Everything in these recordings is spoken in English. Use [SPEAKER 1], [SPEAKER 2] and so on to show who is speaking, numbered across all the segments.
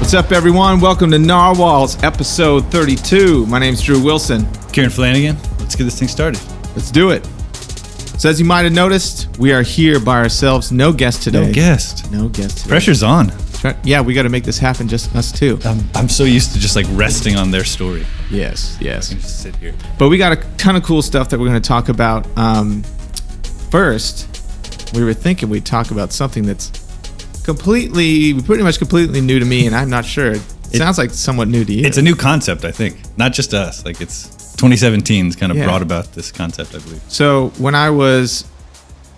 [SPEAKER 1] What's up, everyone? Welcome to Narwhals, episode 32. My name's Drew Wilson.
[SPEAKER 2] Kieran Flanagan. Let's get this thing started.
[SPEAKER 1] Let's do it. So as you might have noticed, we are here by ourselves. No guest today.
[SPEAKER 2] No guest.
[SPEAKER 1] No guest today.
[SPEAKER 2] Pressure's on.
[SPEAKER 1] Yeah, we got to make this happen, just us two.
[SPEAKER 2] I'm so used to just like resting on their story.
[SPEAKER 1] Yes.
[SPEAKER 2] I can just sit here.
[SPEAKER 1] But we got a ton of cool stuff that we're going to talk about. First, we were thinking we'd talk about something that's pretty much completely new to me, and I'm not sure. It sounds like somewhat new to you.
[SPEAKER 2] It's a new concept, I think. Not just us. Like it's 2017's kind of brought about this concept, I believe.
[SPEAKER 1] So when I was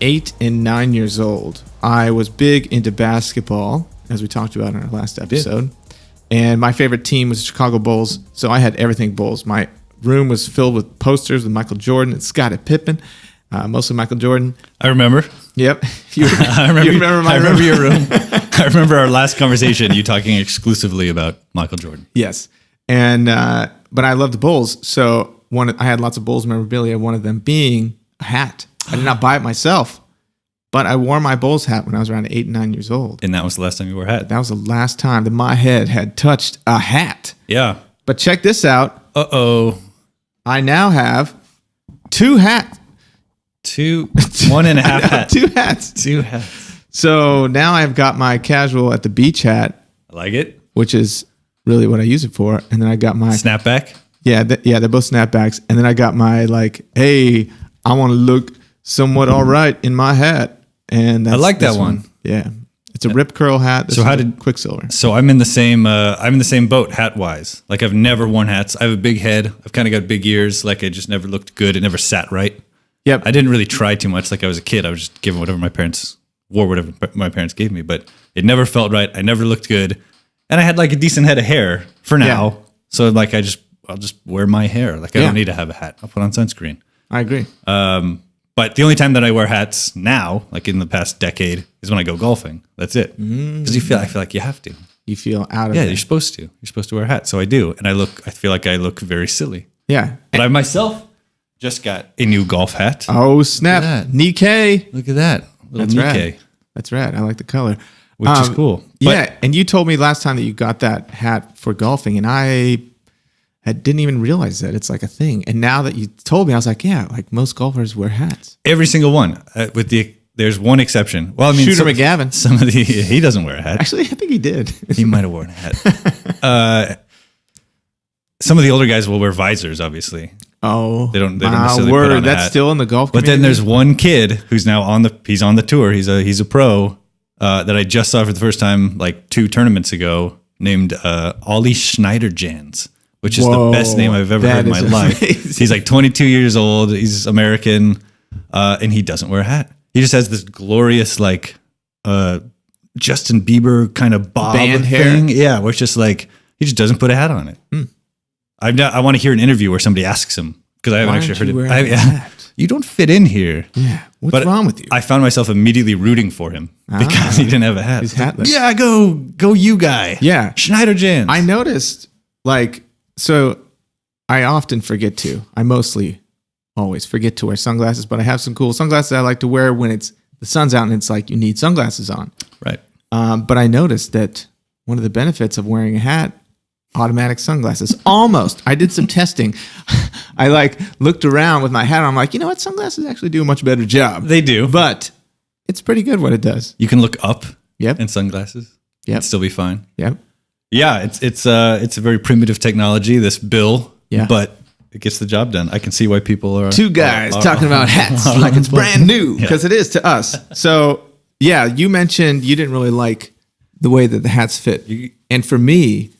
[SPEAKER 1] 8 and 9 years old, I was big into basketball, as we talked about in our last episode. And my favorite team was the Chicago Bulls, so I had everything Bulls. My room was filled with posters with Michael Jordan and Scottie Pippen, mostly Michael Jordan.
[SPEAKER 2] I remember.
[SPEAKER 1] Yep.
[SPEAKER 2] I remember your room. I remember our last conversation, you talking exclusively about Michael Jordan.
[SPEAKER 1] Yes. And but I love the Bulls, so I had lots of Bulls memorabilia, one of them being a hat. I did not buy it myself, but I wore my Bulls hat when I was around 8 and 9 years old.
[SPEAKER 2] And that was the last time you wore a hat.
[SPEAKER 1] That was the last time that my head had touched a hat.
[SPEAKER 2] Yeah.
[SPEAKER 1] But check this out.
[SPEAKER 2] Uh-oh.
[SPEAKER 1] I now have 2 hats.
[SPEAKER 2] 1.5 hats.
[SPEAKER 1] 2 hats.
[SPEAKER 2] 2 hats.
[SPEAKER 1] So now I've got my casual at the beach hat.
[SPEAKER 2] I like it.
[SPEAKER 1] Which is really what I use it for. And then I got my...
[SPEAKER 2] Snapback?
[SPEAKER 1] Yeah, they're both snapbacks. And then I got my, hey, I want to look somewhat all right in my hat. And that's,
[SPEAKER 2] I like that one.
[SPEAKER 1] Yeah. It's a rip curl hat.
[SPEAKER 2] So how did
[SPEAKER 1] Quicksilver?
[SPEAKER 2] So I'm in the same boat hat wise. Like I've never worn hats. I have a big head. I've kind of got big ears. Like it just never looked good. It never sat right.
[SPEAKER 1] Yep.
[SPEAKER 2] I didn't really try too much. Like I was a kid. I was just given whatever my parents gave me, but it never felt right. I never looked good. And I had like a decent head of hair for now. Yeah. So like I'll just wear my hair. Like I don't need to have a hat. I'll put on sunscreen.
[SPEAKER 1] I agree.
[SPEAKER 2] But the only time that I wear hats now, like in the past decade, is when I go golfing. That's it. Because I feel like you have to.
[SPEAKER 1] You feel out of it.
[SPEAKER 2] Yeah, you're supposed to. You're supposed to wear a hat. So I do. And I feel like I look very silly.
[SPEAKER 1] Yeah.
[SPEAKER 2] But I myself just got a new golf hat.
[SPEAKER 1] Oh, snap. Nikkei.
[SPEAKER 2] Look at that.
[SPEAKER 1] That's
[SPEAKER 2] Nikkei.
[SPEAKER 1] Rad. That's rad. I like the color.
[SPEAKER 2] Which is cool.
[SPEAKER 1] But, and you told me last time that you got that hat for golfing, and I didn't even realize that it's like a thing. And now that you told me, I was like, yeah, like most golfers wear hats.
[SPEAKER 2] Every single one. There's one exception. Well, I mean,
[SPEAKER 1] Shooter McGavin.
[SPEAKER 2] He doesn't wear a hat.
[SPEAKER 1] Actually, I think he did.
[SPEAKER 2] He might have worn a hat. Some of the older guys will wear visors, obviously.
[SPEAKER 1] Oh,
[SPEAKER 2] they don't necessarily put on a
[SPEAKER 1] that's
[SPEAKER 2] hat.
[SPEAKER 1] Still in the golf
[SPEAKER 2] But
[SPEAKER 1] community?
[SPEAKER 2] then there's one kid who's now on the tour. He's a pro that I just saw for the first time like 2 tournaments ago, named Ollie Schneiderjans, which is the best name I've ever heard in my life. He's like 22 years old. He's American, and he doesn't wear a hat. He just has this glorious like Justin Bieber kind of bob
[SPEAKER 1] band
[SPEAKER 2] thing.
[SPEAKER 1] hair.
[SPEAKER 2] Yeah, where it's just like he just doesn't put a hat on it. I want to hear an interview where somebody asks him, because I haven't actually heard it. You don't fit in here.
[SPEAKER 1] Yeah. What's wrong with you?
[SPEAKER 2] I found myself immediately rooting for him because he didn't have a hat.
[SPEAKER 1] He's hatless.
[SPEAKER 2] Yeah, go you guy.
[SPEAKER 1] Yeah.
[SPEAKER 2] Schneiderjans.
[SPEAKER 1] I noticed, so I often forget to. I mostly always forget to wear sunglasses, but I have some cool sunglasses I like to wear when the sun's out and it's like you need sunglasses on.
[SPEAKER 2] Right.
[SPEAKER 1] But I noticed that one of the benefits of wearing a hat, automatic sunglasses. Almost. I did some testing. I looked around with my hat on. I'm like, you know what? Sunglasses actually do a much better job.
[SPEAKER 2] They do.
[SPEAKER 1] But it's pretty good what it does.
[SPEAKER 2] You can look up
[SPEAKER 1] in
[SPEAKER 2] sunglasses.
[SPEAKER 1] Yep.
[SPEAKER 2] And still be fine.
[SPEAKER 1] Yep.
[SPEAKER 2] Yeah, it's a very primitive technology, this bill.
[SPEAKER 1] Yeah.
[SPEAKER 2] But it gets the job done. I can see why people are...
[SPEAKER 1] 2 guys talking about hats like it's brand new, because it is to us. So, yeah, you mentioned you didn't really like the way that the hats fit. And for me,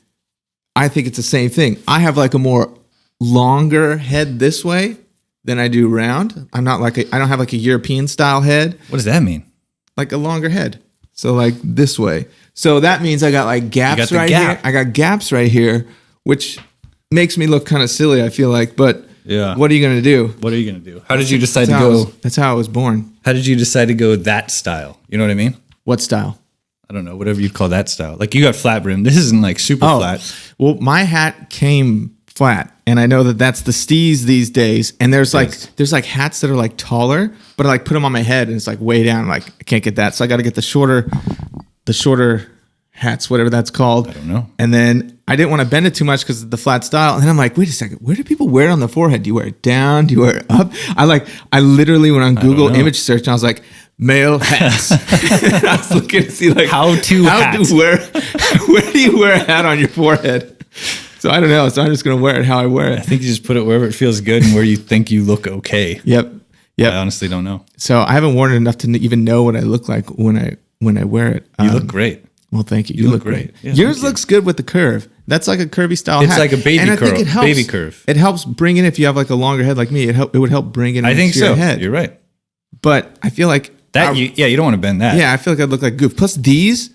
[SPEAKER 1] I think it's the same thing. I have like a more longer head this way than I do round. I don't have like a European style head.
[SPEAKER 2] What does that mean?
[SPEAKER 1] Like a longer head. So like this way. So that means I got like gaps right here. I got gaps right here, which makes me look kind of silly, I feel like. But what are you going to do?
[SPEAKER 2] What are you going to do? How did you decide to go?
[SPEAKER 1] That's how I was born.
[SPEAKER 2] How did you decide to go that style? You know what I mean?
[SPEAKER 1] What style?
[SPEAKER 2] I don't know, whatever you'd call that style. Like you got flat brim. This isn't like super flat.
[SPEAKER 1] Well, my hat came flat, and I know that that's the steez these days. And there's like hats that are like taller, but I like put them on my head, and it's like way down. Like I can't get that, so I got to get the shorter hats, whatever that's called.
[SPEAKER 2] I don't know.
[SPEAKER 1] And then I didn't want to bend it too much because of the flat style. And then I'm like, wait a second, where do people wear it on the forehead? Do you wear it down? Do you wear it up? I literally went on Google image search and I was like, male hats. And I was looking to see like
[SPEAKER 2] where do you
[SPEAKER 1] wear a hat on your forehead? So I don't know. So I'm just going to wear it how I wear it.
[SPEAKER 2] I think you just put it wherever it feels good and where you think you look okay.
[SPEAKER 1] Yep.
[SPEAKER 2] I honestly don't know.
[SPEAKER 1] So I haven't worn it enough to even know what I look like when I wear it.
[SPEAKER 2] You look great.
[SPEAKER 1] Well, thank you. You look great.
[SPEAKER 2] Yeah,
[SPEAKER 1] yours looks good with the curve. That's like a curvy style
[SPEAKER 2] It's
[SPEAKER 1] hat.
[SPEAKER 2] like a baby
[SPEAKER 1] and I
[SPEAKER 2] curl.
[SPEAKER 1] think it helps,
[SPEAKER 2] Baby curve.
[SPEAKER 1] It helps bring in if you have like a longer head like me. It would help bring it.
[SPEAKER 2] I think
[SPEAKER 1] your
[SPEAKER 2] so.
[SPEAKER 1] Head.
[SPEAKER 2] You're right.
[SPEAKER 1] But I feel like
[SPEAKER 2] You don't want to bend that.
[SPEAKER 1] Yeah, I feel like I'd look like goof. Plus these,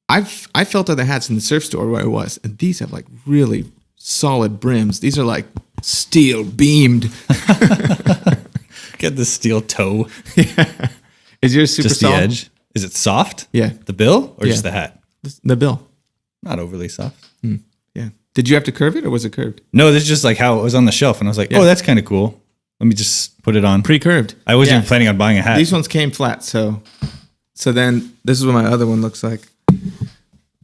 [SPEAKER 1] I felt other hats in the surf store where I was, and these have like really solid brims. These are like steel beamed.
[SPEAKER 2] Get the steel toe.
[SPEAKER 1] Yeah. Is yours super
[SPEAKER 2] Just
[SPEAKER 1] soft?
[SPEAKER 2] the edge. Is it soft?
[SPEAKER 1] Yeah.
[SPEAKER 2] The bill or
[SPEAKER 1] Yeah.
[SPEAKER 2] just the hat?
[SPEAKER 1] The bill.
[SPEAKER 2] Not overly soft.
[SPEAKER 1] Yeah. Did you have to curve it or was it curved?
[SPEAKER 2] No, this is just like how it was on the shelf, and I was like, oh, that's kind of cool. Let me just put it on.
[SPEAKER 1] Pre-curved.
[SPEAKER 2] I wasn't even planning on buying a hat.
[SPEAKER 1] These ones came flat, so then this is what my other one looks like.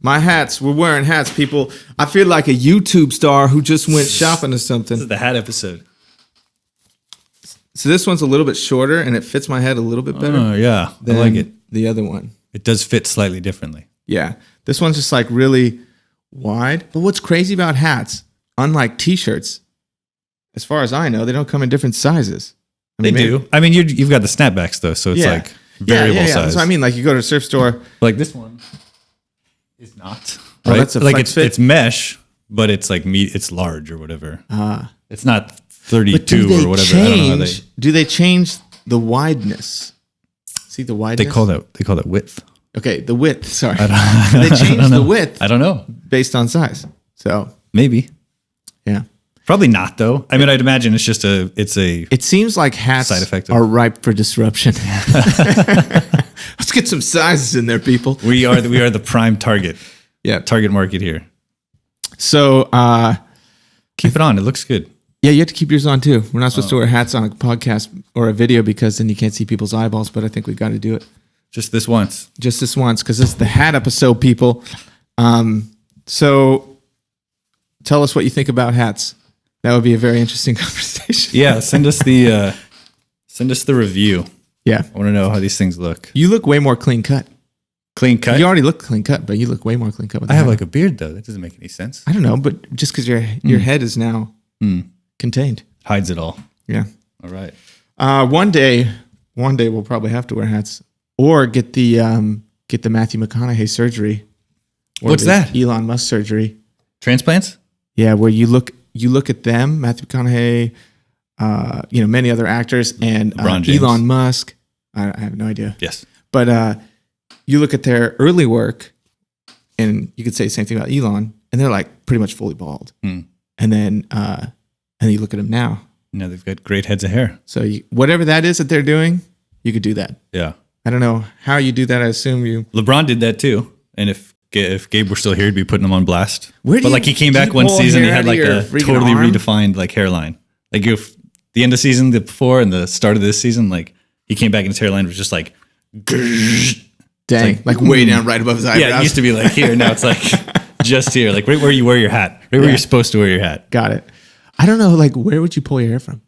[SPEAKER 1] My hats, we're wearing hats, people. I feel like a YouTube star who just went shopping or
[SPEAKER 2] This is
[SPEAKER 1] something.
[SPEAKER 2] the hat episode.
[SPEAKER 1] So this one's a little bit shorter and it fits my head a little bit better
[SPEAKER 2] Oh, yeah. I
[SPEAKER 1] than
[SPEAKER 2] like it.
[SPEAKER 1] the other one.
[SPEAKER 2] It does fit slightly differently.
[SPEAKER 1] Yeah. This one's just like really wide. But what's crazy about hats, unlike t-shirts, as far as I know, they don't come in different sizes. I
[SPEAKER 2] They
[SPEAKER 1] mean,
[SPEAKER 2] do. I mean, you've got the snapbacks, though, so it's like variable size.
[SPEAKER 1] That's what I mean. Like you go to a surf store.
[SPEAKER 2] Like this one is not.
[SPEAKER 1] Oh,
[SPEAKER 2] Right?
[SPEAKER 1] that's a
[SPEAKER 2] like
[SPEAKER 1] flex fit.
[SPEAKER 2] it's mesh, but it's like it's large or whatever. It's not
[SPEAKER 1] But
[SPEAKER 2] 32 or whatever. I don't know how
[SPEAKER 1] do they change the wideness? See the wideness?
[SPEAKER 2] they call that width.
[SPEAKER 1] Okay, the width. Sorry. They change the width
[SPEAKER 2] I don't know.
[SPEAKER 1] based on size. So,
[SPEAKER 2] Maybe.
[SPEAKER 1] yeah.
[SPEAKER 2] Probably not though. I mean, I'd imagine it's a
[SPEAKER 1] It seems like hats
[SPEAKER 2] Side effect of-
[SPEAKER 1] are ripe for disruption. Let's get some sizes in there, people.
[SPEAKER 2] we are the prime target
[SPEAKER 1] Yeah.
[SPEAKER 2] market here.
[SPEAKER 1] So,
[SPEAKER 2] Keep it on. It looks good.
[SPEAKER 1] yeah, you have to keep yours on too. We're not supposed to wear hats on a podcast or a video because then you can't see people's eyeballs, but I think we got to do it
[SPEAKER 2] Just this once.
[SPEAKER 1] just this once because it's the hat episode, people. So tell us what you think about hats. That would be a very interesting conversation.
[SPEAKER 2] Yeah, send us the review.
[SPEAKER 1] Yeah.
[SPEAKER 2] I want to know how these things look.
[SPEAKER 1] You look way more clean cut.
[SPEAKER 2] Clean cut.
[SPEAKER 1] You already look clean cut, but you look way more clean cut. With
[SPEAKER 2] I
[SPEAKER 1] the
[SPEAKER 2] have
[SPEAKER 1] hat.
[SPEAKER 2] like a beard though. That doesn't make any sense.
[SPEAKER 1] I don't know, but just because your head is now contained.
[SPEAKER 2] Hides it all.
[SPEAKER 1] Yeah.
[SPEAKER 2] All right.
[SPEAKER 1] One day we'll probably have to wear hats or get the Matthew McConaughey surgery. Or
[SPEAKER 2] What's
[SPEAKER 1] the
[SPEAKER 2] that?
[SPEAKER 1] Elon Musk surgery.
[SPEAKER 2] Transplants?
[SPEAKER 1] Yeah, where you look at them, Matthew McConaughey, many other actors, and
[SPEAKER 2] LeBron James.
[SPEAKER 1] Elon Musk. I have no idea.
[SPEAKER 2] Yes.
[SPEAKER 1] But you look at their early work, and you could say the same thing about Elon, and they're like pretty much fully bald. And then you look at them now.
[SPEAKER 2] Now they've got great heads of hair.
[SPEAKER 1] So whatever that is that they're doing, you could do that.
[SPEAKER 2] Yeah.
[SPEAKER 1] I don't know how you do that. I assume you.
[SPEAKER 2] LeBron did that too. And if Gabe were still here, he'd be putting him on blast.
[SPEAKER 1] Where do
[SPEAKER 2] but
[SPEAKER 1] you-
[SPEAKER 2] like he came
[SPEAKER 1] do
[SPEAKER 2] back
[SPEAKER 1] you
[SPEAKER 2] one
[SPEAKER 1] pull
[SPEAKER 2] season, he
[SPEAKER 1] hair
[SPEAKER 2] had
[SPEAKER 1] out
[SPEAKER 2] like
[SPEAKER 1] of your
[SPEAKER 2] a
[SPEAKER 1] freaking
[SPEAKER 2] totally
[SPEAKER 1] arm?
[SPEAKER 2] redefined like hairline. Like if the end of season, the before and the start of this season, like he came back and his hairline was just like,
[SPEAKER 1] Dang, like way down right above his eyebrows.
[SPEAKER 2] yeah, it used to be like here. Now it's like just here, like right where you wear your hat, right where you're supposed to wear your hat.
[SPEAKER 1] Got it. I don't know. Like, where would you pull your hair from?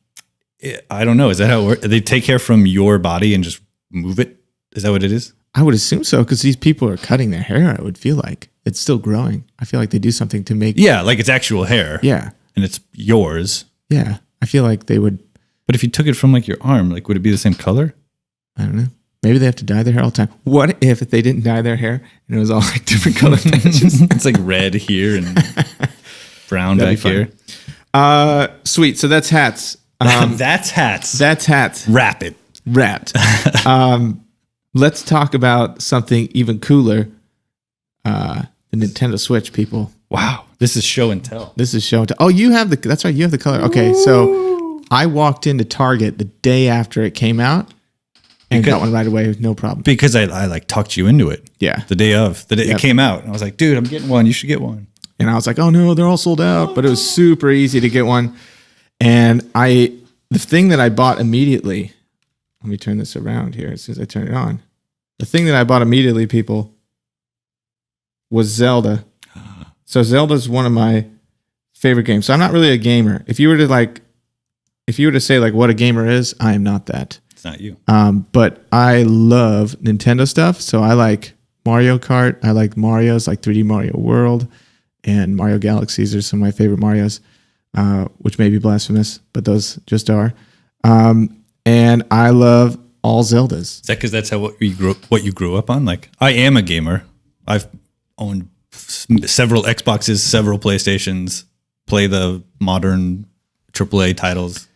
[SPEAKER 2] I don't know. Is that how it works? They take hair from your body and just move it? Is that what it is?
[SPEAKER 1] I would assume so because these people are cutting their hair. I would feel like it's still growing. I feel like they do something to make.
[SPEAKER 2] Yeah, like it's actual hair.
[SPEAKER 1] Yeah.
[SPEAKER 2] And it's yours.
[SPEAKER 1] Yeah. I feel like they would.
[SPEAKER 2] But if you took it from like your arm, like would it be the same color?
[SPEAKER 1] I don't know. Maybe they have to dye their hair all the time. What if they didn't dye their hair and it was all like different color patches?
[SPEAKER 2] It's like red here and brown
[SPEAKER 1] That'd
[SPEAKER 2] back
[SPEAKER 1] be
[SPEAKER 2] here.
[SPEAKER 1] Sweet. So that's hats.
[SPEAKER 2] That's hats.
[SPEAKER 1] That's hats.
[SPEAKER 2] Wrap it.
[SPEAKER 1] Rat. Let's talk about something even cooler. The Nintendo Switch, people.
[SPEAKER 2] Wow. This is show and tell.
[SPEAKER 1] This is show and tell. Oh, you have that's right. You have the color. Okay. So I walked into Target the day after it came out and got one right away with no problem.
[SPEAKER 2] Because I like talked you into it.
[SPEAKER 1] Yeah.
[SPEAKER 2] The day it came out. And I was like, dude, I'm getting one. You should get one.
[SPEAKER 1] And I was like, oh no, they're all sold out. But it was super easy to get one. And the thing that I bought immediately, let me turn this around here as soon as I turn it on. The thing that I bought immediately, people, was Zelda. So Zelda's one of my favorite games. So I'm not really a gamer. If you were to say like what a gamer is, I am not that.
[SPEAKER 2] It's not you.
[SPEAKER 1] But I love Nintendo stuff. So I like Mario Kart. I like Mario's, like 3D Mario World and Mario Galaxies are some of my favorite Marios, which may be blasphemous, but those just are. And I love all Zeldas.
[SPEAKER 2] Is that because that's what you grew up on? Like, I am a gamer. I've owned several Xboxes, several PlayStations, play the modern AAA titles.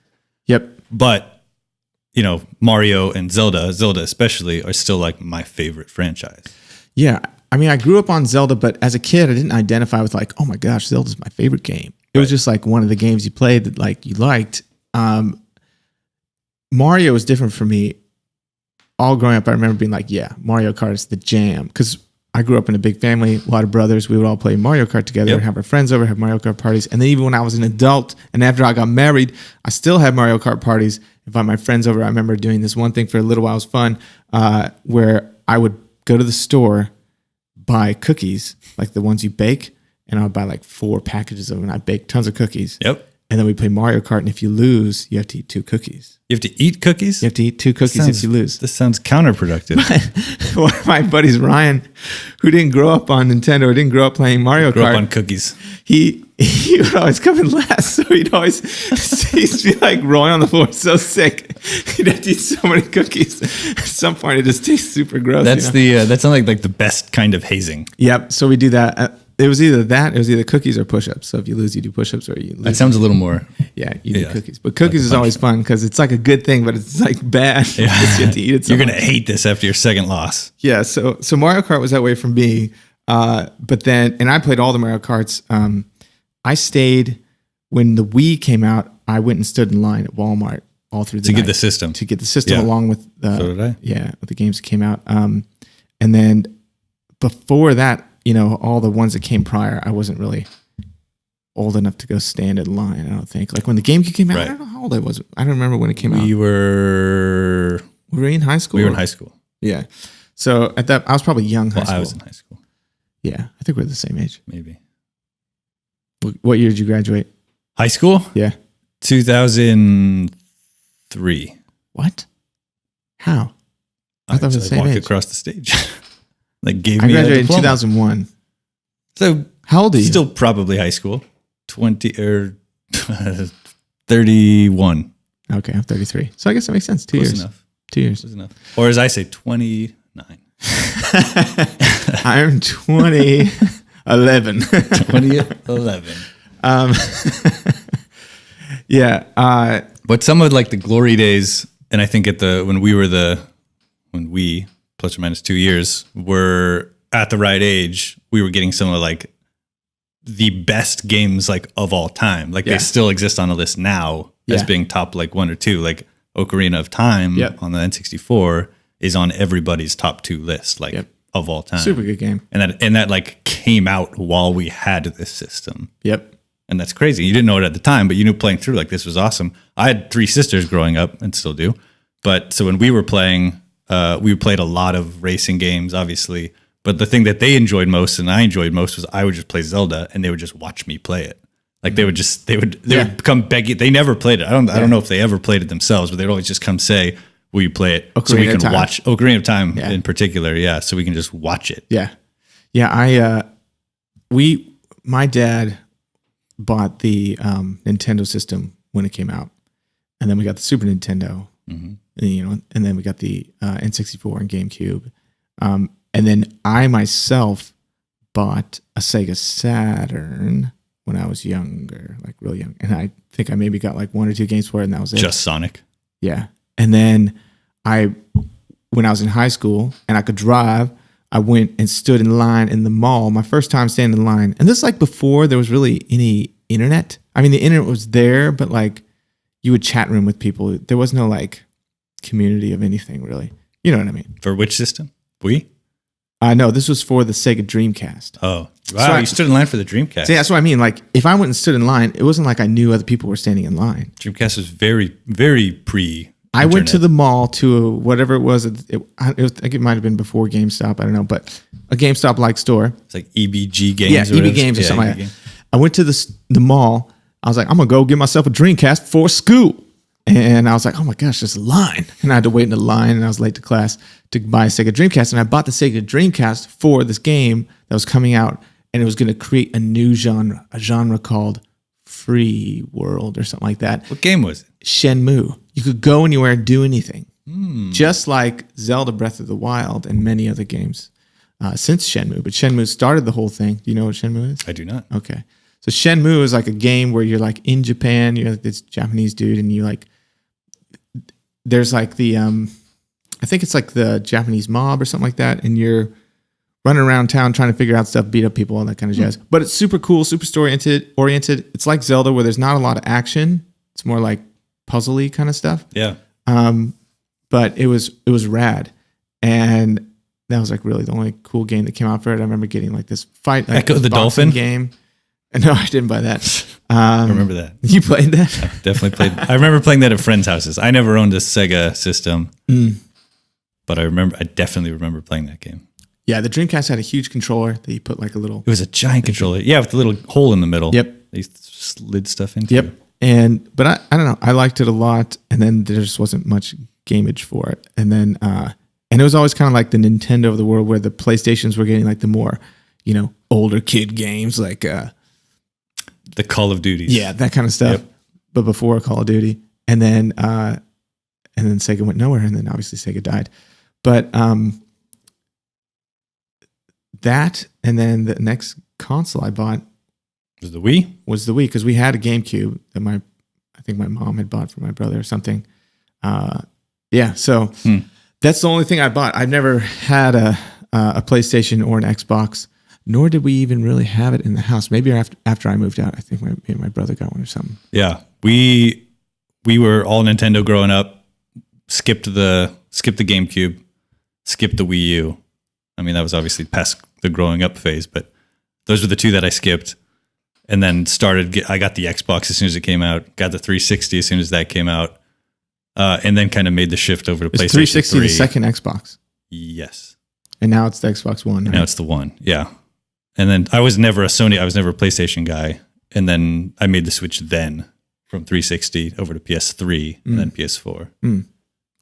[SPEAKER 1] Yep.
[SPEAKER 2] But, you know, Mario and Zelda especially, are still like my favorite franchise.
[SPEAKER 1] Yeah. I mean, I grew up on Zelda, but as a kid, I didn't identify with like, oh my gosh, Zelda's my favorite game. It was just like one of the games you played that like you liked. Mario was different for me. All growing up, I remember being like, yeah, Mario Kart is the jam. Because I grew up in a big family, a lot of brothers. We would all play Mario Kart together, have our friends over, have Mario Kart parties. And then even when I was an adult and after I got married, I still had Mario Kart parties. Invite my friends over. I remember doing this one thing for a little while. It was fun, where I would go to the store, buy cookies, like the ones you bake, and I would buy like 4 packages of them. And I bake tons of cookies.
[SPEAKER 2] Yep.
[SPEAKER 1] And then we play Mario Kart. And if you lose, you have to eat 2 cookies.
[SPEAKER 2] You have to eat cookies?
[SPEAKER 1] You have to eat 2 cookies if you lose.
[SPEAKER 2] This sounds counterproductive.
[SPEAKER 1] One of my buddies, Ryan, who didn't grow up on Nintendo or didn't grow up playing Mario Kart.
[SPEAKER 2] Grew up on cookies.
[SPEAKER 1] He would always come in last. So he'd always be like rolling on the floor so sick. He'd have to eat so many cookies. At some point, it just tastes super gross.
[SPEAKER 2] That's that sounds like the best kind of hazing.
[SPEAKER 1] Yep. So we do that. It was either that, it was either cookies or push-ups. So if you lose, you do push-ups, or you lose.
[SPEAKER 2] That sounds a little more.
[SPEAKER 1] Yeah, you do cookies. But cookies is always fun because it's like a good thing, but it's like bad.
[SPEAKER 2] Yeah.
[SPEAKER 1] You have to eat it so
[SPEAKER 2] You're going
[SPEAKER 1] much.
[SPEAKER 2] to hate this after your second loss.
[SPEAKER 1] Yeah, so Mario Kart was that way for me. But then, and I played all the Mario Karts. I stayed, when the Wii came out, I went and stood in line at Walmart all through the night.
[SPEAKER 2] To get the system.
[SPEAKER 1] To get the system along with the,
[SPEAKER 2] So did I.
[SPEAKER 1] Yeah, with the games that came out. And then before that, you know, all the ones that came prior, I wasn't really old enough to go stand in line, I don't think. Like when the GameCube came out, I don't know how old I was. I don't remember when it came out.
[SPEAKER 2] Were
[SPEAKER 1] we in high school?
[SPEAKER 2] We were in high school.
[SPEAKER 1] Yeah. So at that, I was probably young high school.
[SPEAKER 2] I was in high school.
[SPEAKER 1] Yeah, I think we're the same age.
[SPEAKER 2] Maybe.
[SPEAKER 1] What year did you graduate?
[SPEAKER 2] High school?
[SPEAKER 1] Yeah.
[SPEAKER 2] 2003.
[SPEAKER 1] What? How? I thought it was the same
[SPEAKER 2] walked
[SPEAKER 1] age.
[SPEAKER 2] across the stage. Like gave
[SPEAKER 1] I
[SPEAKER 2] me
[SPEAKER 1] graduated
[SPEAKER 2] a
[SPEAKER 1] in
[SPEAKER 2] diploma.
[SPEAKER 1] 2001.
[SPEAKER 2] So
[SPEAKER 1] How old are you?
[SPEAKER 2] still probably high school. 20 or 31.
[SPEAKER 1] Okay, I'm 33. So I guess that makes sense. 2
[SPEAKER 2] Close
[SPEAKER 1] years.
[SPEAKER 2] enough.
[SPEAKER 1] 2 years.
[SPEAKER 2] Close enough. Or as I say, 29.
[SPEAKER 1] I'm 2011.
[SPEAKER 2] 2011.
[SPEAKER 1] Yeah.
[SPEAKER 2] But some of like the glory days, and I think when we plus or minus 2 years were at the right age, we were getting some of like the best games like of all time. Like they still exist on the list now as being top like 1 or 2. Like Ocarina of Time on the N64 is on everybody's top 2 list, like of all time.
[SPEAKER 1] Super good game.
[SPEAKER 2] And that like came out while we had this system.
[SPEAKER 1] Yep.
[SPEAKER 2] And that's crazy. You didn't know it at the time, but you knew playing through like this was awesome. I had 3 sisters growing up and still do. But so when we were playing, we played a lot of racing games, obviously. But the thing that they enjoyed most and I enjoyed most was I would just play Zelda and they would just watch me play it. Like they would come begging. They never played it. I don't know if they ever played it themselves, but they'd always just come say, "Will you play it?" So we can watch Ocarina of Time in particular. Yeah, so we can just watch it.
[SPEAKER 1] Yeah, my dad bought the Nintendo system when it came out, and then we got the Super Nintendo, and then we got the N64 and GameCube, and then I myself bought a Sega Saturn when I was younger, like real young, and I think I maybe got like 1 or 2 games for it, and that was it.
[SPEAKER 2] Just Sonic.
[SPEAKER 1] Yeah, and then when I was in high school and I could drive, I went and stood in line in the mall. My first time standing in line. And this is like before there was really any internet. I mean, the internet was there, but like you would chat room with people. There was no like community of anything really. You know what I mean?
[SPEAKER 2] For which system? Wii?
[SPEAKER 1] No, this was for the Sega Dreamcast.
[SPEAKER 2] Oh, wow. You stood in line for the Dreamcast.
[SPEAKER 1] So yeah, that's what I mean. Like if I went and stood in line, it wasn't like I knew other people were standing in line.
[SPEAKER 2] Dreamcast was very, very pre
[SPEAKER 1] I went to the mall to whatever it was. I think it might have been before GameStop. I don't know, but a GameStop-like store.
[SPEAKER 2] It's like EBG Games.
[SPEAKER 1] Yeah, EB Games or something like that. I went to the mall. I was like, I'm going to go get myself a Dreamcast for school. And I was like, oh my gosh, there's a line. And I had to wait in the line, and I was late to class to buy a Sega Dreamcast. And I bought the Sega Dreamcast for this game that was coming out, and it was going to create a new genre called Free World or something like that.
[SPEAKER 2] What game was it?
[SPEAKER 1] Shenmue. You could go anywhere and do anything. Just like Zelda Breath of the Wild and many other games since Shenmue. But Shenmue started the whole thing. Do you know what Shenmue is?
[SPEAKER 2] I do not.
[SPEAKER 1] Okay. So Shenmue is like a game where you're like in Japan, you're like this Japanese dude, and you like, there's like the, I think it's like the Japanese mob or something like that, and you're running around town trying to figure out stuff, beat up people, all that kind of jazz. But it's super cool, super story oriented. It's like Zelda where there's not a lot of action. It's more like puzzly kind of stuff.
[SPEAKER 2] Yeah.
[SPEAKER 1] But it was rad. And that was like really the only cool game that came out for it. I remember getting like this fight, like
[SPEAKER 2] Echo the Dolphin
[SPEAKER 1] game. No, I didn't buy that.
[SPEAKER 2] I remember that.
[SPEAKER 1] You played that?
[SPEAKER 2] I definitely played. I remember playing that at friends' houses. I never owned a Sega system, but I definitely remember playing that game.
[SPEAKER 1] Yeah, the Dreamcast had a huge controller that you put like a little.
[SPEAKER 2] It was a giant controller. Yeah, with the little hole in the middle.
[SPEAKER 1] Yep.
[SPEAKER 2] They slid stuff into.
[SPEAKER 1] Yep. But I don't know. I liked it a lot, and then there just wasn't much gameage for it. And then and it was always kind of like the Nintendo of the world, where the PlayStations were getting like the more, older kid games like
[SPEAKER 2] the Call of Duties.
[SPEAKER 1] Yeah, that kind of stuff. Yep. But before Call of Duty, and then Sega went nowhere, and then obviously Sega died. But that, and then the next console I bought
[SPEAKER 2] was the Wii,
[SPEAKER 1] because we had a GameCube that I think my mom had bought for my brother or something. So that's the only thing I bought. I've never had a PlayStation or an Xbox, nor did we even really have it in the house. Maybe after I moved out, I think me and my brother got one or something.
[SPEAKER 2] Yeah, we were all Nintendo growing up. Skipped the GameCube, skipped the Wii U. I mean, that was obviously past the growing up phase, but those were the two that I skipped. And then I got the Xbox as soon as it came out, got the 360 as soon as that came out, and then kind of made the shift over to PlayStation
[SPEAKER 1] 360 the second Xbox?
[SPEAKER 2] Yes.
[SPEAKER 1] And now it's the Xbox One, right?
[SPEAKER 2] Now it's the one, yeah. And then I was never a PlayStation guy. And then I made the switch then from 360 over to PS3 and then PS4.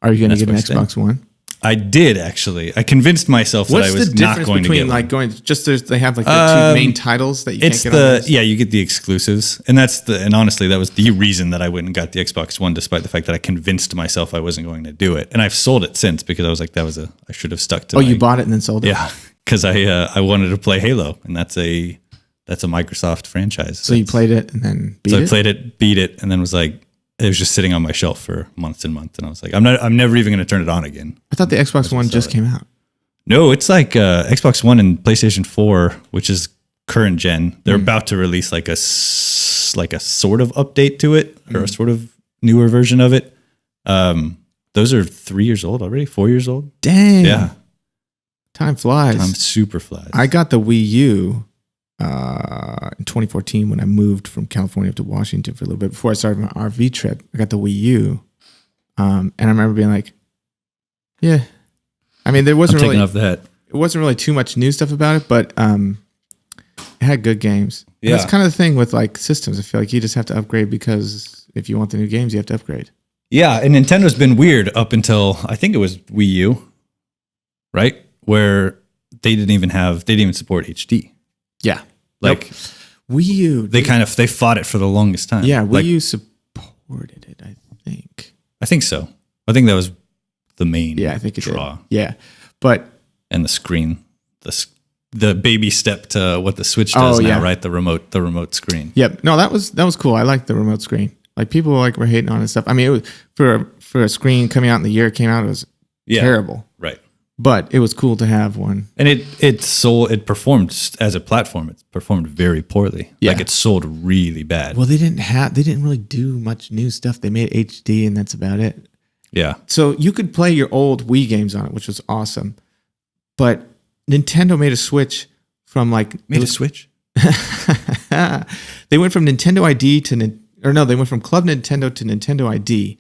[SPEAKER 1] Are you going to get an Xbox One?
[SPEAKER 2] I did actually. I convinced myself that I was not going to get one.
[SPEAKER 1] What's the difference between they have like the two main titles that you can't get on?
[SPEAKER 2] You get the exclusives, and and honestly that was the reason that I went and got the Xbox One, despite the fact that I convinced myself I wasn't going to do it, and I've sold it since because I was like I should have stuck to.
[SPEAKER 1] You bought it and then sold it?
[SPEAKER 2] Yeah, because I wanted to play Halo, and that's a Microsoft franchise.
[SPEAKER 1] So you played it and then beat it?
[SPEAKER 2] So I played it, beat it, and then was like. It was just sitting on my shelf for months and months, and I was like, I'm never even going to turn it on again.
[SPEAKER 1] I thought the Xbox One just came out.
[SPEAKER 2] No, it's like Xbox One and PlayStation 4, which is current gen. They're about to release like a sort of update to it, or a sort of newer version of it. Those are 3 years old already, 4 years old.
[SPEAKER 1] Dang.
[SPEAKER 2] Yeah.
[SPEAKER 1] Time flies.
[SPEAKER 2] Time super flies.
[SPEAKER 1] I got the Wii U in 2014 when I moved from California up to Washington for a little bit before I started my RV trip. I got the Wii U, and I remember being like, "Yeah." I mean, there wasn't really it wasn't really too much new stuff about it, but it had good games. Yeah, and that's kind of the thing with like systems. I feel like you just have to upgrade because if you want the new games, you have to upgrade.
[SPEAKER 2] Yeah, and Nintendo's been weird up until I think it was Wii U, right? Where they didn't even support HD.
[SPEAKER 1] Yeah.
[SPEAKER 2] Like
[SPEAKER 1] Wii U,
[SPEAKER 2] they fought it for the longest time.
[SPEAKER 1] Yeah, Wii U supported it, I think.
[SPEAKER 2] I think so. I think that was the main
[SPEAKER 1] I think it
[SPEAKER 2] draw.
[SPEAKER 1] Did. Yeah. And
[SPEAKER 2] the screen, the baby step to what the Switch does now, right? The remote screen.
[SPEAKER 1] Yep. No, that was cool. I liked the remote screen. Like people were hating on it and stuff. I mean, it was for a screen coming out in the year it came out, it was terrible.
[SPEAKER 2] Right.
[SPEAKER 1] But it was cool to have one.
[SPEAKER 2] And it performed as a platform. It performed very poorly. Yeah. Like it sold really bad.
[SPEAKER 1] Well, they didn't really do much new stuff. They made HD and that's about it.
[SPEAKER 2] Yeah. So
[SPEAKER 1] you could play your old Wii games on it, which was awesome. But Nintendo made a switch from like
[SPEAKER 2] a switch.
[SPEAKER 1] They went from Nintendo ID they went from Club Nintendo to Nintendo ID.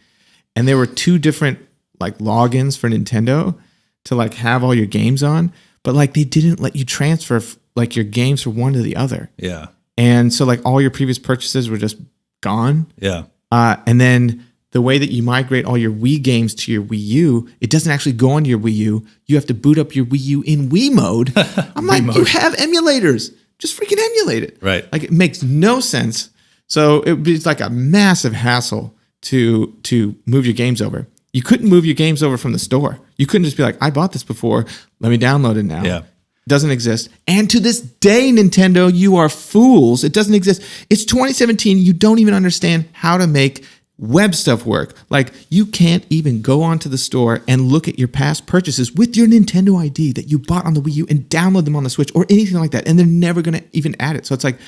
[SPEAKER 1] and there were two different like logins for Nintendo to like have all your games on, but like they didn't let you transfer like your games from one to the other.
[SPEAKER 2] Yeah.
[SPEAKER 1] And so like all your previous purchases were just gone.
[SPEAKER 2] Yeah.
[SPEAKER 1] And then the way that you migrate all your Wii games to your Wii U, it doesn't actually go onto your Wii U. You have to boot up your Wii U in Wii mode. I'm like, you have emulators. Just freaking emulate it.
[SPEAKER 2] Right.
[SPEAKER 1] Like it makes no sense. So it would be like a massive hassle to move your games over. You couldn't move your games over from the store. You couldn't just be like, I bought this before. Let me download it now.
[SPEAKER 2] Yeah.
[SPEAKER 1] Doesn't exist. And to this day, Nintendo, you are fools. It doesn't exist. It's 2017. You don't even understand how to make web stuff work. Like you can't even go onto the store and look at your past purchases with your Nintendo ID that you bought on the Wii U and download them on the Switch or anything like that. And they're never going to even add it. So it's like,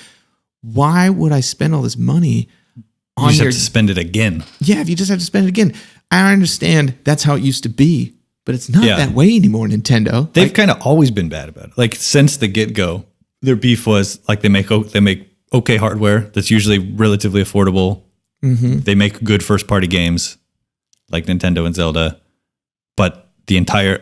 [SPEAKER 1] why would I spend all this money on
[SPEAKER 2] you just have to spend it again?
[SPEAKER 1] Yeah, if you just have to spend it again. I understand that's how it used to be, but it's not that way anymore, Nintendo.
[SPEAKER 2] They've kind of always been bad about it. Like since the get-go, their beef was like they make okay hardware that's usually relatively affordable. Mm-hmm. They make good first-party games like Nintendo and Zelda, but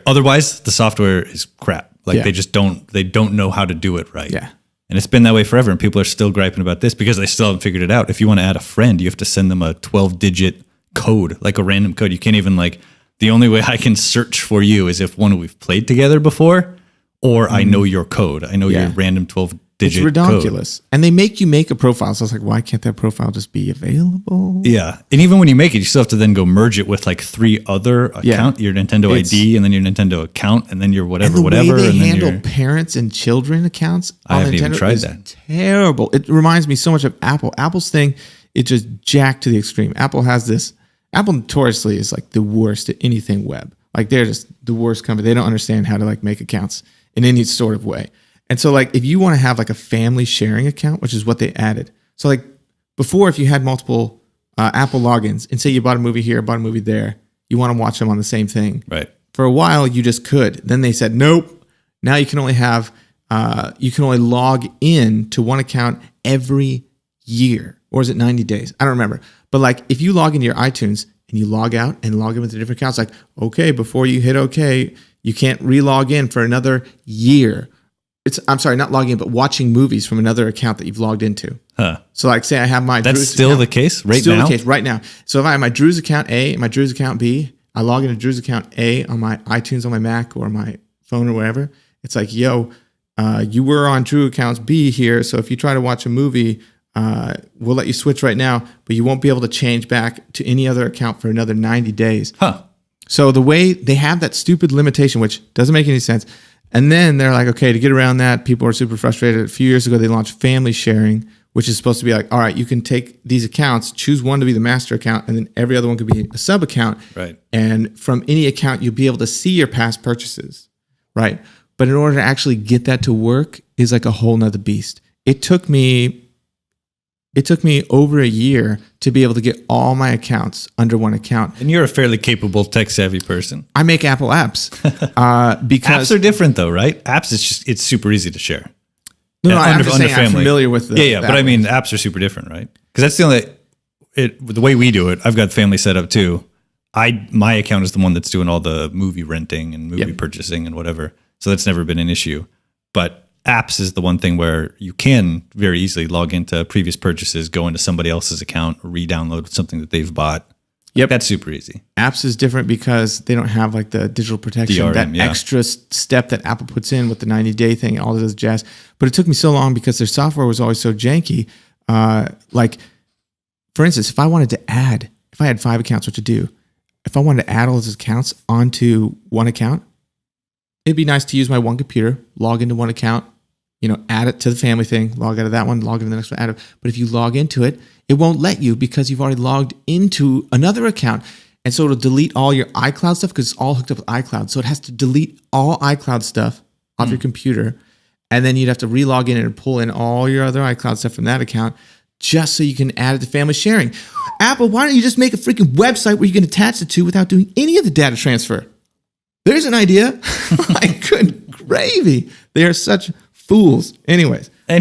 [SPEAKER 2] otherwise the software is crap. Like they just don't know how to do it right.
[SPEAKER 1] Yeah.
[SPEAKER 2] And it's been that way forever, and people are still griping about this because they still haven't figured it out. If you want to add a friend, you have to send them a 12-digit code, like a random code. You can't even the only way I can search for you is if one we've played together before, or I know your code. I know your random 12-digit
[SPEAKER 1] It's ridiculous. Code. And they make you make a profile. So I was like, why can't that profile just be available?
[SPEAKER 2] Yeah. And even when you make it, you still have to then go merge it with like 3 other accounts, your Nintendo ID and then your Nintendo account and then your whatever.
[SPEAKER 1] And the way they handle parents and children accounts on
[SPEAKER 2] I haven't
[SPEAKER 1] Nintendo
[SPEAKER 2] even tried
[SPEAKER 1] is
[SPEAKER 2] that.
[SPEAKER 1] Terrible. It reminds me so much of Apple. Apple's thing, it's just jacked to the extreme. Apple notoriously is like the worst at anything web. Like they're just the worst company. They don't understand how to like make accounts in any sort of way. And so like if you want to have like a family sharing account, which is what they added. So like before, if you had multiple Apple logins and say you bought a movie here, bought a movie there, you want to watch them on the same thing.
[SPEAKER 2] Right.
[SPEAKER 1] For a while, you just could. Then they said, nope. Now you can only have, you can only log in to one account every year. Or is it 90 days? I don't remember. But like if you log into your iTunes and you log out and log in with a different account, it's like, okay, before you hit okay, you can't re-log in for another year. I'm sorry, not logging in, but watching movies from another account that you've logged into.
[SPEAKER 2] Huh.
[SPEAKER 1] So like say I have my
[SPEAKER 2] That's
[SPEAKER 1] Drew's
[SPEAKER 2] still
[SPEAKER 1] account.
[SPEAKER 2] the case right now?
[SPEAKER 1] Still the case right now. So if I have my Drew's account A and my Drew's account B, I log into Drew's account A on my iTunes on my Mac or my phone or whatever. It's like, yo, you were on Drew accounts B here. So if you try to watch a movie, we'll let you switch right now, but you won't be able to change back to any other account for another 90 days.
[SPEAKER 2] Huh.
[SPEAKER 1] So the way they have that stupid limitation, which doesn't make any sense. And then they're like, okay, to get around that, people are super frustrated. A few years ago, they launched family sharing, which is supposed to be like, all right, you can take these accounts, choose one to be the master account, and then every other one could be a sub account.
[SPEAKER 2] Right.
[SPEAKER 1] And from any account, you'll be able to see your past purchases. Right. But in order to actually get that to work is like a whole nother beast. It took me over a year to be able to get all my accounts under one account.
[SPEAKER 2] And you're a fairly capable, tech-savvy person.
[SPEAKER 1] I make Apple apps because
[SPEAKER 2] apps are different, though, right? Apps is it's super easy to share.
[SPEAKER 1] No, I'm just saying I'm familiar with the.
[SPEAKER 2] Yeah. But I mean, apps are super different, right? Because that's the way we do it. I've got family set up too. My account is the one that's doing all the movie renting and movie purchasing and whatever. So that's never been an issue. But apps is the one thing where you can very easily log into previous purchases, go into somebody else's account, re-download something that they've bought. Yep. That's super easy.
[SPEAKER 1] Apps is different because they don't have like the digital protection,
[SPEAKER 2] DRM,
[SPEAKER 1] that extra step that Apple puts in with the 90-day thing, all of this jazz. But it took me so long because their software was always so janky. Like, for instance, if I had 5 accounts, what to do? If I wanted to add all those accounts onto one account, it'd be nice to use my one computer, log into one account, add it to the family thing, log out of that one, log into the next one, add it. But if you log into it, it won't let you because you've already logged into another account. And so it'll delete all your iCloud stuff because it's all hooked up with iCloud. So it has to delete all iCloud stuff off your computer. And then you'd have to re-log in and pull in all your other iCloud stuff from that account just so you can add it to family sharing. Apple, why don't you just make a freaking website where you can attach the two without doing any of the data transfer? There's an idea. My good gravy. They are such fools. Anyways, man,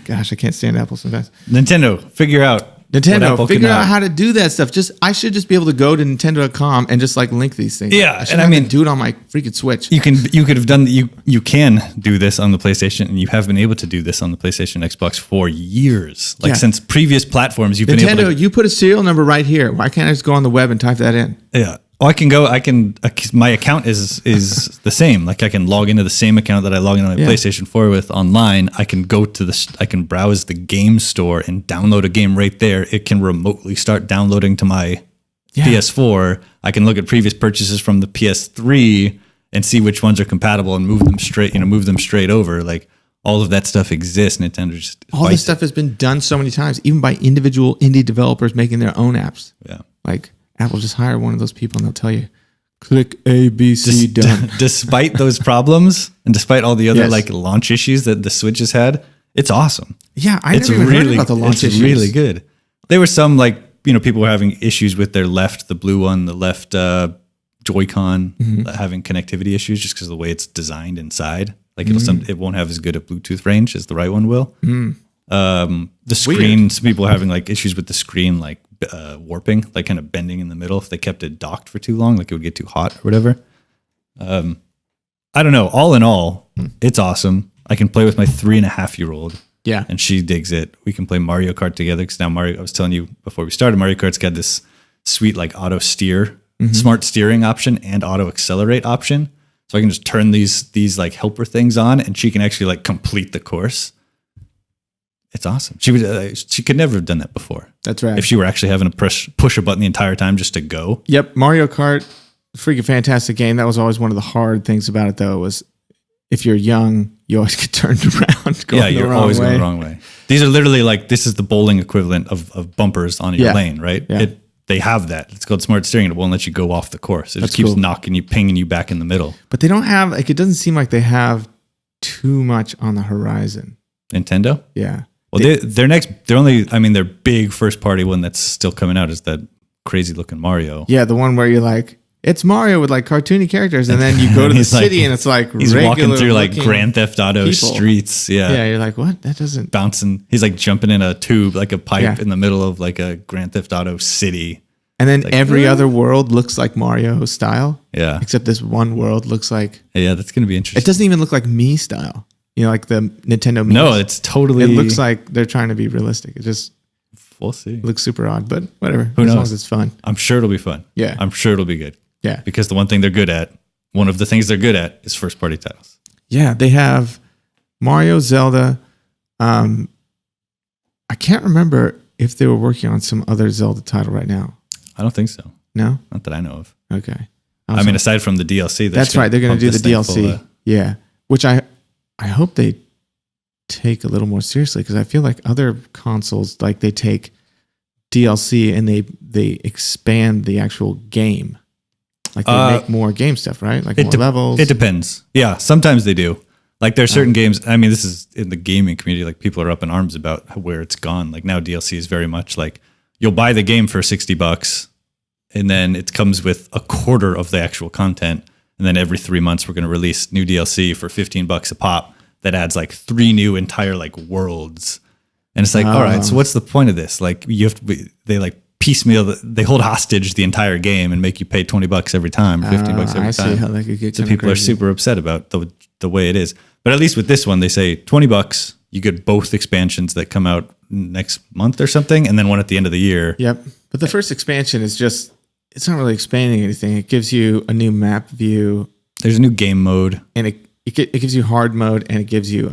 [SPEAKER 1] gosh, I can't stand Apple sometimes.
[SPEAKER 2] Nintendo, figure out
[SPEAKER 1] Nintendo,
[SPEAKER 2] Apple
[SPEAKER 1] figure
[SPEAKER 2] cannot.
[SPEAKER 1] out how to do that stuff. I should just be able to go to Nintendo.com and just like link these things.
[SPEAKER 2] Yeah,
[SPEAKER 1] and I mean, do it on my freaking Switch.
[SPEAKER 2] You could have done you can do this on the PlayStation, and you have been able to do this on the PlayStation and Xbox for years. Like since previous platforms, you've been able to.
[SPEAKER 1] Nintendo, you put a serial number right here. Why can't I just go on the web and type that in?
[SPEAKER 2] Yeah. Oh, my account is the same. Like I can log into the same account that I log into my PlayStation 4 with online. I can go to I can browse the game store and download a game right there. It can remotely start downloading to my PS4. I can look at previous purchases from the PS3 and see which ones are compatible and move them straight over. Like all of that stuff exists. Nintendo just
[SPEAKER 1] all this stuff has been done so many times, even by individual indie developers making their own apps.
[SPEAKER 2] Yeah.
[SPEAKER 1] Like Apple, just hire one of those people and they'll tell you, click A, B, C, done.
[SPEAKER 2] Despite those problems and despite all the other like launch issues that the Switch has had, it's awesome.
[SPEAKER 1] Yeah, I never even heard about the launch issues.
[SPEAKER 2] It's really good. There were some people were having issues with their the blue one, the left Joy-Con having connectivity issues just because of the way it's designed inside. Like it won't have as good a Bluetooth range as the right one will. The screen, some people are having like issues with the screen, like warping, like kind of bending in the middle. If they kept it docked for too long, like it would get too hot or whatever. I don't know. All in all, it's awesome. I can play with my 3.5-year-old.
[SPEAKER 1] Yeah.
[SPEAKER 2] And she digs it. We can play Mario Kart together because now I was telling you before we started, Mario Kart's got this sweet like auto steer, smart steering option and auto accelerate option. So I can just turn these like helper things on and she can actually like complete the course. It's awesome. She could never have done that before.
[SPEAKER 1] That's right.
[SPEAKER 2] If she were actually having to push a button the entire time just to go.
[SPEAKER 1] Yep. Mario Kart, freaking fantastic game. That was always one of the hard things about it though, was if you're young, you always get turned around.
[SPEAKER 2] You're always going the wrong way. These are literally like, this is the bowling equivalent of bumpers on your lane, right?
[SPEAKER 1] Yeah.
[SPEAKER 2] They have that. It's called smart steering. It won't let you go off the course. It just keeps knocking you, pinging you back in the middle.
[SPEAKER 1] But they don't have, like, it doesn't seem like they have too much on the horizon.
[SPEAKER 2] Nintendo?
[SPEAKER 1] Yeah.
[SPEAKER 2] Well, their big first party one that's still coming out is that crazy looking Mario.
[SPEAKER 1] Yeah, the one where you're like, it's Mario with like cartoony characters, and then you go to the city and it's like
[SPEAKER 2] he's walking through like Grand Theft Auto
[SPEAKER 1] people.
[SPEAKER 2] Streets. Yeah.
[SPEAKER 1] Yeah, you're like, what? That doesn't
[SPEAKER 2] bouncing. He's like jumping in a tube, like a pipe in the middle of like a Grand Theft Auto city.
[SPEAKER 1] And then like, every other world looks like Mario style.
[SPEAKER 2] Yeah.
[SPEAKER 1] Except this one world looks like.
[SPEAKER 2] Yeah, that's going to be interesting.
[SPEAKER 1] It doesn't even look like Mii style. You know, like the Nintendo Mii.
[SPEAKER 2] No, it's totally.
[SPEAKER 1] It looks like they're trying to be realistic. It just.
[SPEAKER 2] We'll see.
[SPEAKER 1] Looks super odd, but whatever.
[SPEAKER 2] Who knows?
[SPEAKER 1] As long as it's fun.
[SPEAKER 2] I'm sure it'll be fun.
[SPEAKER 1] Yeah.
[SPEAKER 2] I'm sure it'll be good.
[SPEAKER 1] Yeah.
[SPEAKER 2] Because one of the things they're good at is first party titles.
[SPEAKER 1] Yeah. They have Mario, Zelda. I can't remember if they were working on some other Zelda title right now.
[SPEAKER 2] I don't think so.
[SPEAKER 1] No?
[SPEAKER 2] Not that I know of.
[SPEAKER 1] Okay.
[SPEAKER 2] I mean, aside from the DLC.
[SPEAKER 1] That's right. They're going to do the DLC. Yeah. Which I hope they take a little more seriously, because I feel like other consoles, like they take DLC and they expand the actual game. Like they make more game stuff, right? Like more levels.
[SPEAKER 2] It depends. Yeah, sometimes they do. Like there are certain games. I mean, this is in the gaming community. Like people are up in arms about where it's gone. Like now DLC is very much like you'll buy the game for $60, and then it comes with a quarter of the actual content. And then every 3 months we're going to release new DLC for $15 a pop that adds like 3 new entire like worlds. And it's like, all right, so what's the point of this? Like they like piecemeal, they hold hostage the entire game and make you pay $20 every time, $15 every time.
[SPEAKER 1] I see how that could get
[SPEAKER 2] so people
[SPEAKER 1] crazy.
[SPEAKER 2] are super upset about the way it is. But at least with this one, they say $20, you get both expansions that come out next month or something, and then one at the end of the year.
[SPEAKER 1] Yep. But the first expansion is just, it's not really expanding anything. It gives you a new map view.
[SPEAKER 2] There's a new game mode.
[SPEAKER 1] And it gives you hard mode, and it gives you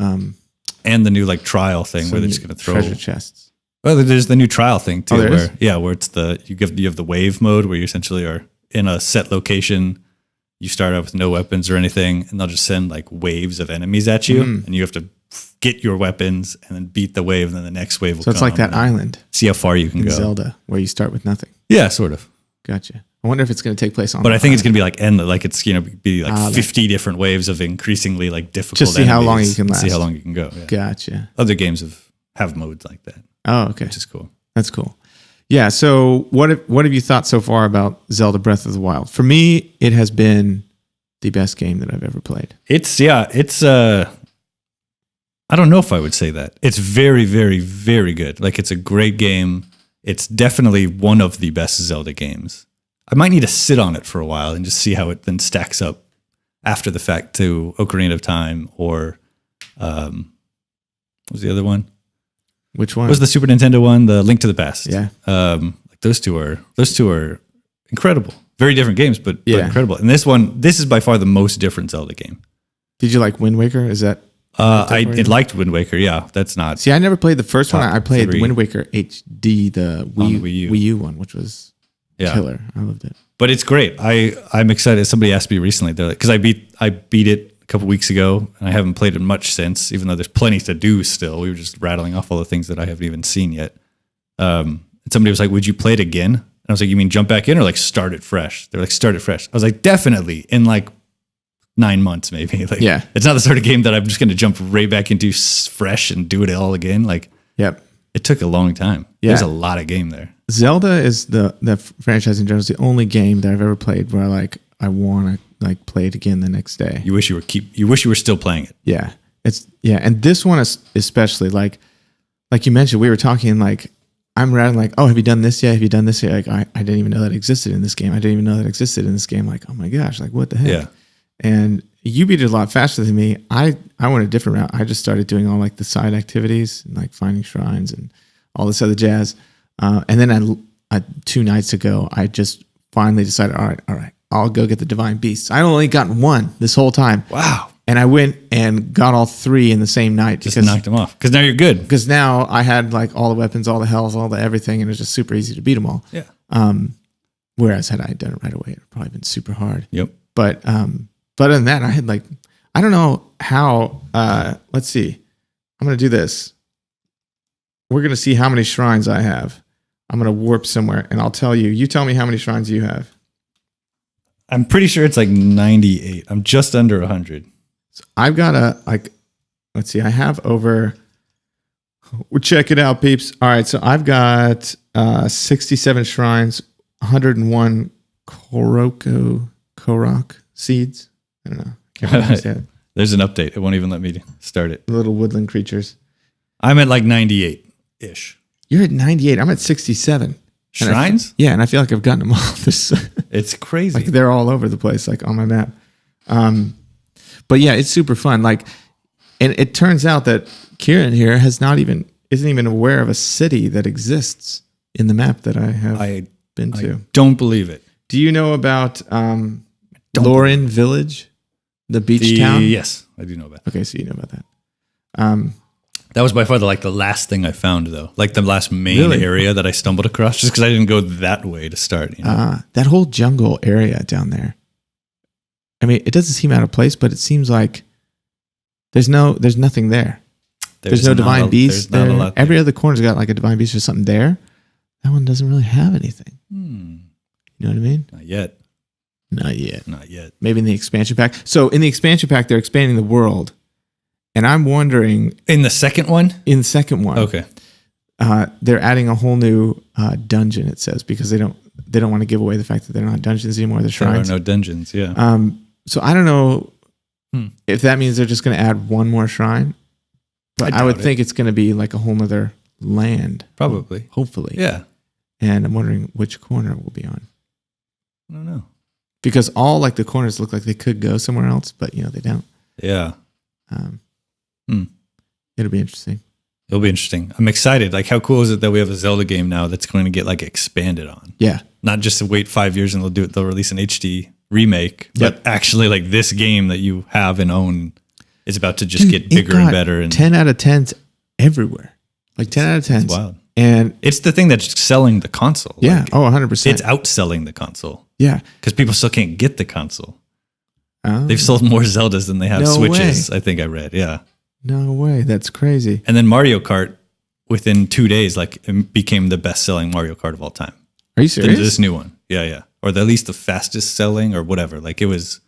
[SPEAKER 2] and the new like trial thing where they're just going to throw
[SPEAKER 1] treasure chests.
[SPEAKER 2] Well, there's the new trial thing too,
[SPEAKER 1] there is?
[SPEAKER 2] where it's you have the wave mode where you essentially are in a set location. You start out with no weapons or anything, and they'll just send like waves of enemies at you, and you have to get your weapons and then beat the wave, and then the next wave will come.
[SPEAKER 1] So it's like that island.
[SPEAKER 2] See how far you can
[SPEAKER 1] in
[SPEAKER 2] go.
[SPEAKER 1] Zelda, where you start with nothing.
[SPEAKER 2] Yeah, sort of.
[SPEAKER 1] Gotcha. I wonder if it's going to take place on.
[SPEAKER 2] But I think it's going to be like it's be like 50 different waves of increasingly like difficult.
[SPEAKER 1] Just see how long you can last.
[SPEAKER 2] See how long you can go. Yeah.
[SPEAKER 1] Gotcha.
[SPEAKER 2] Other games have modes like that.
[SPEAKER 1] Oh, okay.
[SPEAKER 2] Which is cool.
[SPEAKER 1] That's cool. Yeah. So what have you thought so far about Zelda Breath of the Wild? For me, it has been the best game that I've ever played.
[SPEAKER 2] It's I don't know if I would say that. It's very, very, very good. Like it's a great game. it's definitely one of the best Zelda games. I might need to sit on it for a while and just see how it then stacks up after the fact to Ocarina of Time or what was the other one?
[SPEAKER 1] Which one?
[SPEAKER 2] What was the Super Nintendo one? The Link to the Past.
[SPEAKER 1] Yeah.
[SPEAKER 2] Like those two are incredible. Very different games, but incredible. And this is by far the most different Zelda game.
[SPEAKER 1] Did you like Wind Waker? Is that?
[SPEAKER 2] I liked Wind Waker. Yeah, that's not.
[SPEAKER 1] See, I never played the first one. I played
[SPEAKER 2] 3.
[SPEAKER 1] Wind Waker HD, the Wii U one, which was killer. I loved it.
[SPEAKER 2] But it's great. I'm excited. Somebody asked me recently, because I beat it a couple weeks ago, and I haven't played it much since. Even though there's plenty to do still, we were just rattling off all the things that I haven't even seen yet. And somebody was like, "Would you play it again?" And I was like, "You mean jump back in or like start it fresh?" They're like, "Start it fresh." I was like, "Definitely in like 9 months, maybe." Like, it's not the sort of game that I'm just going to jump right back into fresh and do it all again. Like, it took a long time. Yeah. There's a lot of game there.
[SPEAKER 1] Zelda is the franchise in general is the only game that I've ever played where I want to like play it again the next day.
[SPEAKER 2] You wish you were still playing it.
[SPEAKER 1] Yeah, and this one is especially like you mentioned. We were talking like I'm rattling like, oh, have you done this yet? Have you done this yet? Like I didn't even know that existed in this game. I didn't even know that existed in this game. Like, oh my gosh, like what the heck? Yeah. And you beat it a lot faster than me. I went a different route. I just started doing all like the side activities and like finding shrines and all this other jazz. And then 2 nights ago, I just finally decided, all right, I'll go get the divine beasts. I only gotten one this whole time.
[SPEAKER 2] Wow.
[SPEAKER 1] And I went and got all 3 in the same night.
[SPEAKER 2] Just knocked them off. Because now you're good.
[SPEAKER 1] Because now I had like all the weapons, all the hells, all the everything, and it was just super easy to beat them all.
[SPEAKER 2] Yeah.
[SPEAKER 1] Whereas had I done it right away, it would probably been super hard.
[SPEAKER 2] Yep.
[SPEAKER 1] But other than that, I had like, I don't know how, let's see. I'm going to do this. We're going to see how many shrines I have. I'm going to warp somewhere and I'll tell you. You tell me how many shrines you have.
[SPEAKER 2] I'm pretty sure it's like 98. I'm just under 100.
[SPEAKER 1] So I've got let's see. I have over, well, check it out, peeps. All right. So I've got 67 shrines, 101 Korok seeds. I don't know. Can't understand it.
[SPEAKER 2] There's an update. It won't even let me start it.
[SPEAKER 1] Little woodland creatures.
[SPEAKER 2] I'm at like 98-ish.
[SPEAKER 1] You're at 98. I'm at 67.
[SPEAKER 2] Shrines?
[SPEAKER 1] And I feel like I've gotten them all.
[SPEAKER 2] It's crazy.
[SPEAKER 1] Like they're all over the place, like on my map. But yeah, it's super fun. Like, and it turns out that Kieran here isn't even aware of a city that exists in the map that I have been to.
[SPEAKER 2] I don't believe it.
[SPEAKER 1] Do you know about Lauren Village, the beach town?
[SPEAKER 2] Yes, I do know about that.
[SPEAKER 1] Okay, so you know about that.
[SPEAKER 2] That was by far the last thing I found, though. Like the last main area that I stumbled across, just because I didn't go that way to start. You know?
[SPEAKER 1] That whole jungle area down there. I mean, it doesn't seem out of place, but it seems like there's nothing there. There's no divine beast there. Every other corner's got like a divine beast or something there. That one doesn't really have anything. You know what I mean?
[SPEAKER 2] Not yet.
[SPEAKER 1] Not yet.
[SPEAKER 2] Not yet.
[SPEAKER 1] Maybe in the expansion pack. So in the expansion pack, they're expanding the world. And I'm wondering...
[SPEAKER 2] In the second one?
[SPEAKER 1] In the second one.
[SPEAKER 2] Okay.
[SPEAKER 1] They're adding a whole new dungeon, it says, because they don't want to give away the fact that they're not dungeons anymore. They're shrines.
[SPEAKER 2] There are no dungeons, yeah.
[SPEAKER 1] So I don't know if that means they're just going to add one more shrine. But I would think it's going to be like a whole other land.
[SPEAKER 2] Probably.
[SPEAKER 1] Hopefully.
[SPEAKER 2] Yeah.
[SPEAKER 1] And I'm wondering which corner it will be on.
[SPEAKER 2] I don't know.
[SPEAKER 1] Because all like the corners look like they could go somewhere else, but they don't.
[SPEAKER 2] Yeah.
[SPEAKER 1] It'll be interesting.
[SPEAKER 2] It'll be interesting. I'm excited. Like, how cool is it that we have a Zelda game now that's going to get like expanded on?
[SPEAKER 1] Yeah.
[SPEAKER 2] Not just to wait 5 years and they'll release an HD remake, but actually like this game that you have and own is about to just get bigger and better. And
[SPEAKER 1] 10 out of 10s everywhere. Like 10 out of 10s.
[SPEAKER 2] Wild.
[SPEAKER 1] And
[SPEAKER 2] it's the thing that's selling the console.
[SPEAKER 1] Yeah.
[SPEAKER 2] Like,
[SPEAKER 1] 100%.
[SPEAKER 2] It's outselling the console.
[SPEAKER 1] Yeah.
[SPEAKER 2] Because people still can't get the console. They've sold more Zeldas than they have Switches, I think I read. Yeah.
[SPEAKER 1] No way. That's crazy.
[SPEAKER 2] And then Mario Kart, within 2 days, like became the best-selling Mario Kart of all time.
[SPEAKER 1] Are you serious?
[SPEAKER 2] This new one. Yeah. Or at least the fastest selling or whatever. Like it was,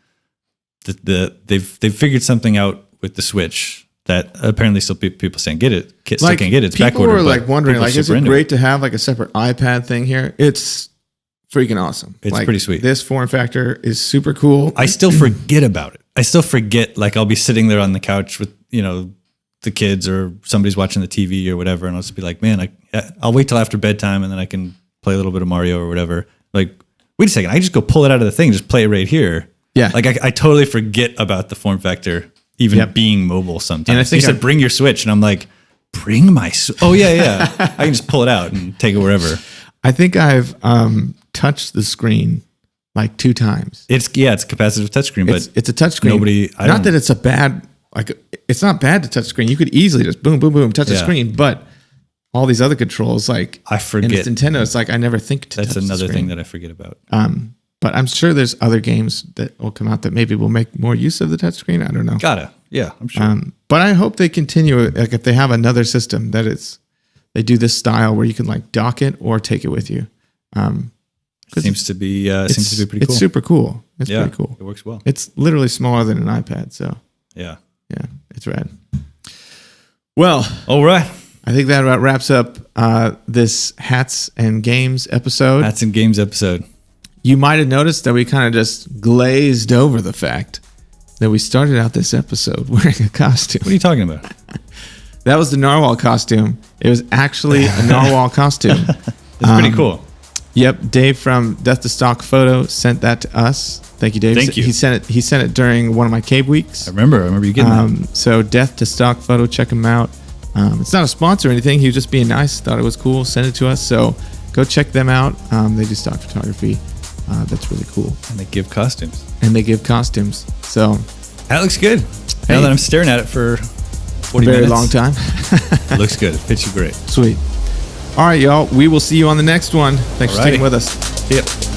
[SPEAKER 2] they've figured something out with the Switch that apparently still people saying still can't get it. It's
[SPEAKER 1] people
[SPEAKER 2] backordered.
[SPEAKER 1] People were like wondering, like, is it great
[SPEAKER 2] it.
[SPEAKER 1] to have like a separate iPad thing here? It's freaking awesome.
[SPEAKER 2] It's
[SPEAKER 1] like,
[SPEAKER 2] pretty sweet.
[SPEAKER 1] This form factor is super cool.
[SPEAKER 2] I still forget about it. I still forget, like I'll be sitting there on the couch with, the the kids or somebody's watching the TV or whatever, and I'll just be like, man, I'll wait till after bedtime and then I can play a little bit of Mario or whatever. Like, wait a second, I just go pull it out of the thing, just play it right here.
[SPEAKER 1] Yeah.
[SPEAKER 2] Like I totally forget about the form factor even being mobile sometimes. And I think you said bring your Switch, and I'm like, bring my oh yeah. I can just pull it out and take it wherever.
[SPEAKER 1] I think I've touched the screen like 2 times.
[SPEAKER 2] It's capacitive touchscreen, but
[SPEAKER 1] it's a touchscreen. Not that it's a bad, like, it's not bad to touch screen. You could easily just boom, boom, boom, touch the screen. But all these other controls, like
[SPEAKER 2] I forget.
[SPEAKER 1] And it's Nintendo. It's like I never think to.
[SPEAKER 2] That's another thing that I forget about.
[SPEAKER 1] But I'm sure there's other games that will come out that maybe will make more use of the touchscreen. I don't know. Yeah, I'm sure. But I hope they continue. Like if they have another system that they do this style where you can like dock it or take it with you.
[SPEAKER 2] Seems to be pretty cool.
[SPEAKER 1] It's super cool. It's pretty cool.
[SPEAKER 2] It works well.
[SPEAKER 1] It's literally smaller than an iPad. So
[SPEAKER 2] yeah,
[SPEAKER 1] it's rad. Well,
[SPEAKER 2] all right.
[SPEAKER 1] I think that about wraps up this Hats and Games episode.
[SPEAKER 2] Hats and Games episode.
[SPEAKER 1] You might have noticed that we kind of just glazed over the fact that we started out this episode wearing a costume.
[SPEAKER 2] What are you talking about?
[SPEAKER 1] That was the narwhal costume. It was actually a narwhal costume.
[SPEAKER 2] It's pretty cool.
[SPEAKER 1] Yep, Dave from Death to Stock Photo sent that to us. Thank you, Dave.
[SPEAKER 2] Thank you.
[SPEAKER 1] He sent it during one of my cave weeks.
[SPEAKER 2] I remember you getting that.
[SPEAKER 1] So Death to Stock Photo, check him out. It's not a sponsor or anything. He was just being nice. Thought it was cool. Sent it to us. So go check them out. They do stock photography. That's really cool.
[SPEAKER 2] And they give costumes.
[SPEAKER 1] So
[SPEAKER 2] that looks good. Now that I'm staring at it for 40
[SPEAKER 1] very
[SPEAKER 2] minutes.
[SPEAKER 1] long time.
[SPEAKER 2] It looks good. It fits you great.
[SPEAKER 1] Sweet. All right, y'all. We will see you on the next one. Thanks for sticking with us.
[SPEAKER 2] Yep.